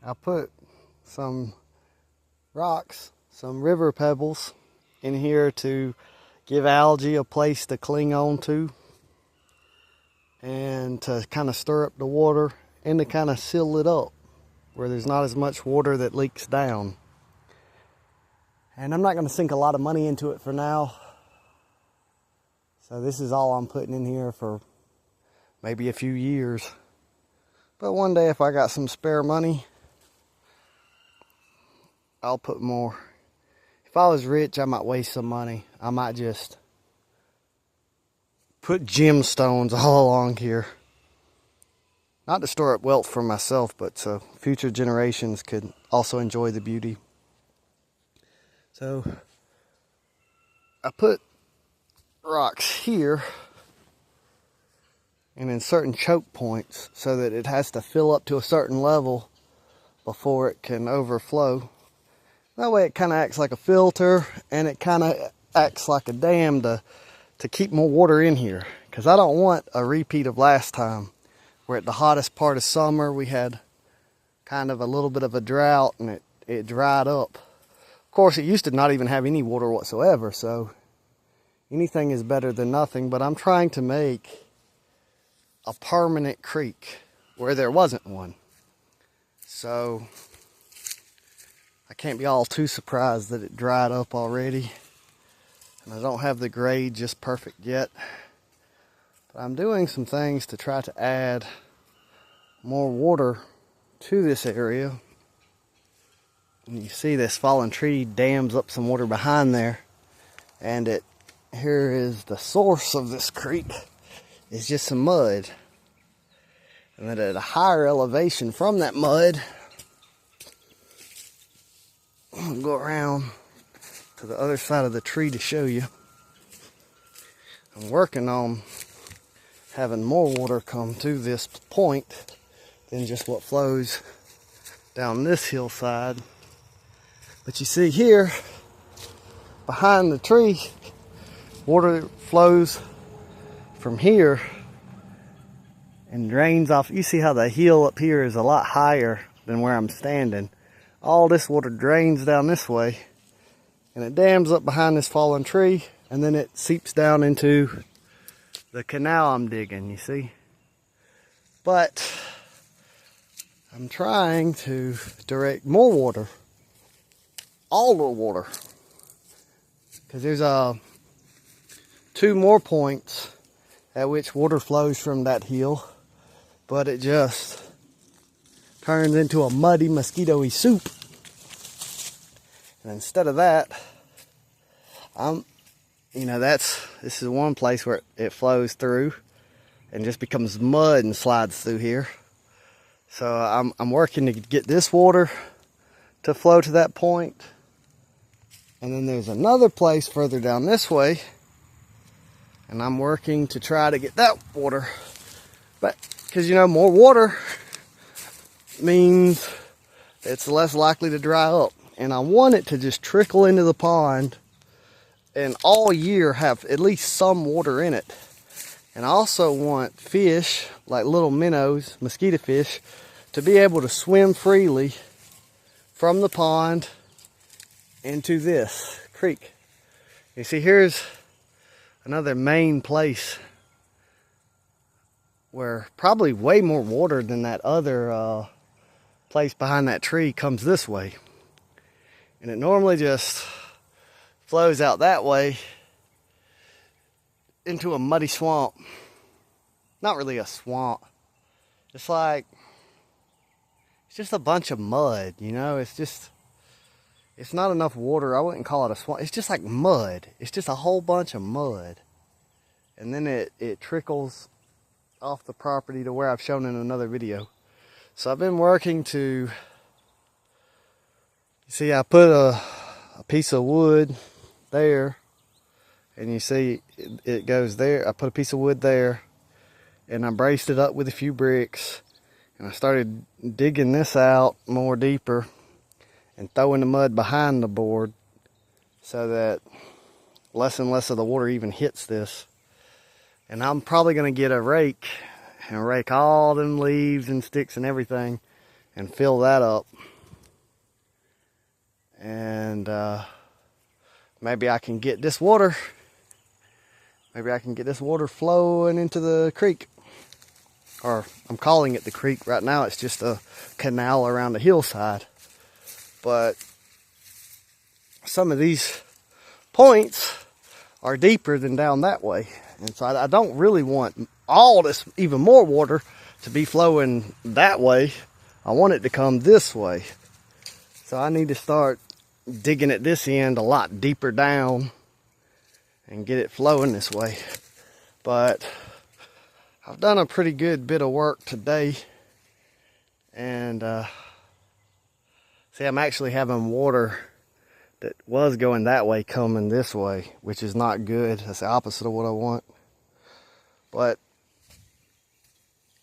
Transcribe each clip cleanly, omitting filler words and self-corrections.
I put some rocks, some river pebbles in here to give algae a place to cling on to and to kind of stir up the water and to kind of seal it up where there's not as much water that leaks down. And I'm not going to sink a lot of money into it for now. So this is all I'm putting in here for maybe a few years. But one day if I got some spare money, I'll put more. If I was rich, I might waste some money. I might just put gemstones all along here. Not to store up wealth for myself, but so future generations could also enjoy the beauty. So I put rocks here and in certain choke points so that it has to fill up to a certain level before it can overflow. That way it kind of acts like a filter and it kind of acts like a dam to keep more water in here. Because I don't want a repeat of last time where at the hottest part of summer we had kind of a little bit of a drought and it dried up. Of course, it used to not even have any water whatsoever, so anything is better than nothing. But I'm trying to make a permanent creek where there wasn't one. So I can't be all too surprised that it dried up already. And I don't have the grade just perfect yet. But I'm doing some things to try to add more water to this area. And you see this fallen tree dams up some water behind there. And here is the source of this creek. It's just some mud. And then at a higher elevation from that mud, I'll go around to the other side of the tree to show you. I'm working on having more water come to this point than just what flows down this hillside. But you see here, behind the tree, water flows from here and drains off. You see how the hill up here is a lot higher than where I'm standing. All this water drains down this way and it dams up behind this fallen tree and then it seeps down into the canal I'm digging, you see. But I'm trying to direct more water, all the water, because there's two more points at which water flows from that hill, but it just turns into a muddy, mosquito-y soup. And instead of that, this is one place where it flows through and just becomes mud and slides through here. So I'm working to get this water to flow to that point. And then there's another place further down this way, and I'm working to try to get that water. But because more water means it's less likely to dry up. And I want it to just trickle into the pond and all year have at least some water in it. And I also want fish, like little minnows, mosquito fish, to be able to swim freely from the pond into this creek. You see, here's another main place where probably way more water than that other place behind that tree comes this way. And it normally just flows out that way into a muddy swamp. Not really a swamp. It's just a bunch of mud, it's not enough water. I wouldn't call it a swamp. It's just like mud. It's just a whole bunch of mud. And then it trickles off the property to where I've shown in another video. So I've been working to, you see, I put a piece of wood there, and you see it goes there. I put a piece of wood there, and I braced it up with a few bricks, and I started digging this out more deeper and throwing the mud behind the board so that less and less of the water even hits this. And I'm probably going to get a rake and rake all them leaves and sticks and everything and fill that up. And maybe I can get this water flowing into the creek. Or I'm calling it the creek. Right now it's just a canal around the hillside. But some of these points are deeper than down that way. And so I don't really want all this, even more water, to be flowing that way. I want it to come this way. So I need to start digging at this end a lot deeper down and get it flowing this way. But I've done a pretty good bit of work today. And see, I'm actually having water that was going that way coming this way, which is not good. That's the opposite of what I want. But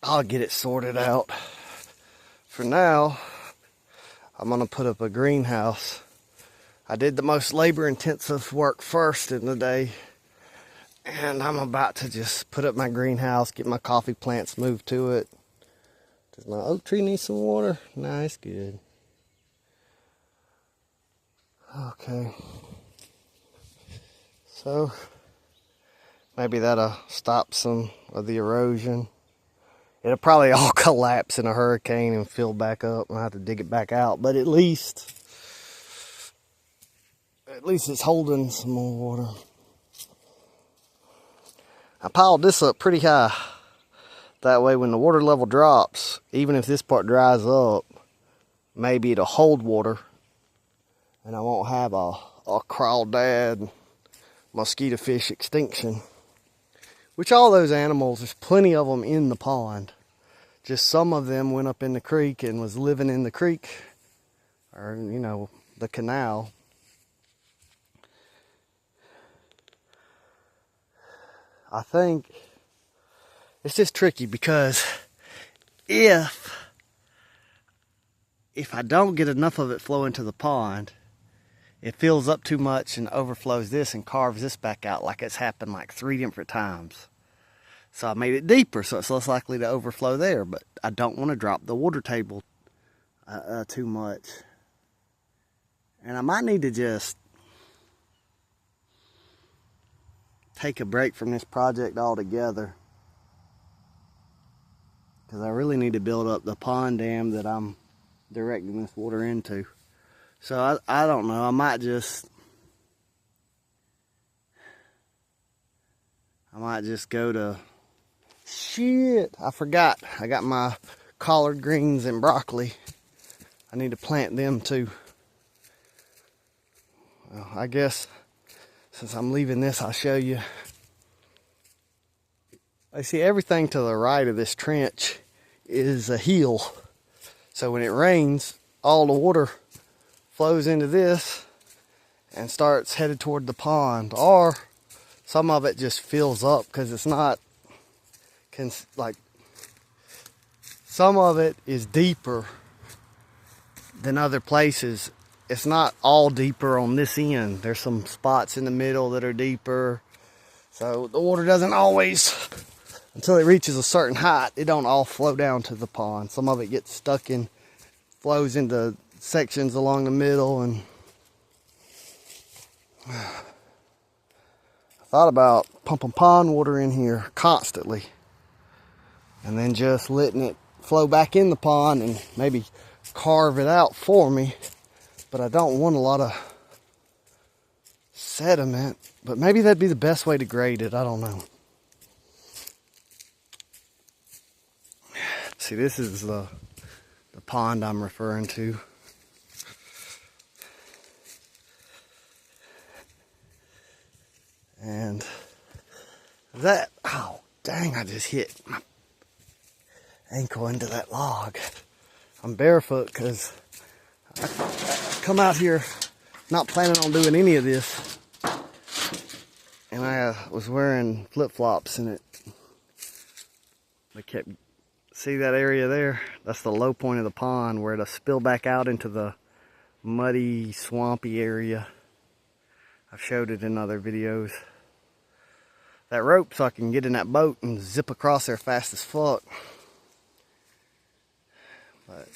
I'll get it sorted out. For now, I'm gonna put up a greenhouse. I did the most labor-intensive work first in the day, and I'm about to just put up my greenhouse, get my coffee plants moved to it. Does my oak tree need some water? Nice, good. Okay, so maybe that'll stop some of the erosion. It'll probably all collapse in a hurricane and fill back up, and I have to dig it back out. But at least it's holding some more water. I piled this up pretty high. That way when the water level drops, even if this part dries up, maybe it'll hold water. And I won't have a crawdad mosquito fish extinction. Which all those animals, there's plenty of them in the pond. Just some of them went up in the creek and was living in the creek. Or, you know, the canal. I think it's just tricky because if I don't get enough of it flowing to the pond, it fills up too much and overflows this and carves this back out, like it's happened like 3 different times. So I made it deeper so it's less likely to overflow there, but I don't want to drop the water table too much. And I might need to just take a break from this project altogether, because I really need to build up the pond dam that I'm directing this water into. So I don't know, I might just go to, shit, I forgot. I got my collard greens and broccoli. I need to plant them too. Well, I guess since I'm leaving this, I'll show you. I see everything to the right of this trench is a hill. So when it rains, all the water flows into this and starts headed toward the pond, or some of it just fills up because it's not, like, some of it is deeper than other places. It's not all deeper on this end. There's some spots in the middle that are deeper. So the water doesn't always, until it reaches a certain height, it don't all flow down to the pond. Some of it gets stuck in, flows into sections along the middle. And I thought about pumping pond water in here constantly and then just letting it flow back in the pond and maybe carve it out for me. But I don't want a lot of sediment. But maybe that'd be the best way to grade it. I don't know. See, this is the pond I'm referring to. And that, oh dang, I just hit my ankle into that log. I'm barefoot because I come out here not planning on doing any of this. And I was wearing flip-flops and they kept, see that area there? That's the low point of the pond where it'll spill back out into the muddy, swampy area. I've showed it in other videos. That rope so I can get in that boat and zip across there fast as fuck. But